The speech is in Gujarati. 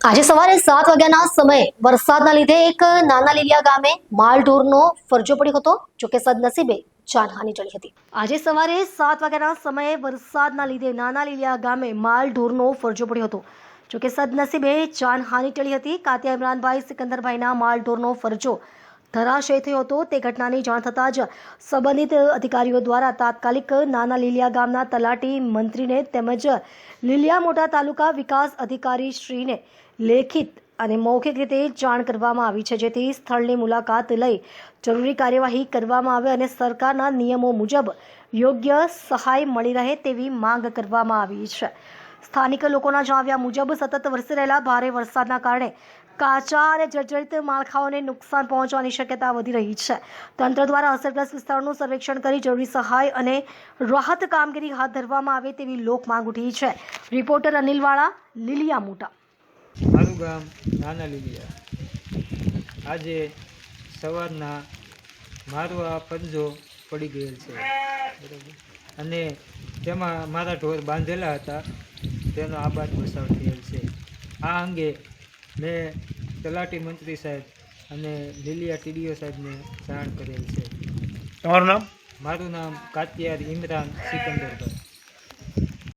આજે સવારે 7 વાગ્યાના સમયે વરસાદના લીધે એક નાના લીલિયા ગામે માલઢોરનો ફરજો પડ્યો હતો. જોકે સદનસીબે જાનહાનિ ટળી હતી. આજે સવારે 7 વાગ્યાના સમયે વરસાદના લીધે નાના લીલિયા ગામે માલઢોરનો ફરજો પડ્યો હતો. જોકે સદનસીબે જાનહાનિ ટળી હતી. કાતિયા ઇમરાનભાઈ સિકંદરભાઈના માલઢોરનો ફરજો ધરાશય થયો હતો. તે ઘટનાની જાણ થતાં જ સંબંધિત અધિકારીઓ દ્વારા તાત્કાલિક નાના લીલિયા ગામના તલાટી મંત્રીને તેમજ લીલિયા મોટા તાલુકા વિકાસ અધિકારી શ્રીને લેખિત અને મૌખિક રીતે જાણ કરવામાં આવી છે, જેથી સ્થળની મુલાકાત લઈ જરૂરી કાર્યવાહી કરવામાં આવે અને સરકારના નિયમો મુજબ યોગ્ય સહાય મળી રહે તેવી માંગ કરવામાં આવી છે. સ્થાનિક લોકોના જણાવ્યા મુજબ સતત વરસી રહેલા ભારે વરસાદના કારણે કાચા અને જર્જરિત માળખાઓને નુકસાન પહોંચવાની શક્યતા વધી રહી છે. તંત્ર દ્વારા અસરગ્રસ્ત વિસ્તારોનું સર્વેક્ષણ કરી જરૂરી સહાય અને રાહત કામગીરી હાથ ધરવામાં આવે તેવી લોક માંગ ઉઠી છે. રિપોર્ટર અનિલ વાળા, લીલિયા મોટા. મારું ગામ નાના લીલિયા. આજે સવારના મારો આ પંજો પડી ગયેલ છે, બરાબર, અને તેમાં મારા ઢોર બાંધેલા હતા, તેનો આબાદ બચાવ થયેલ છે. આ અંગે મેં તલાટી મંત્રી સાહેબ અને લીલિયા ટીડીઓ સાહેબને જાણ કરેલ છે. તમારું નામ? મારું નામ કાતિયાર ઇમરાન સિકંદરભાઈ.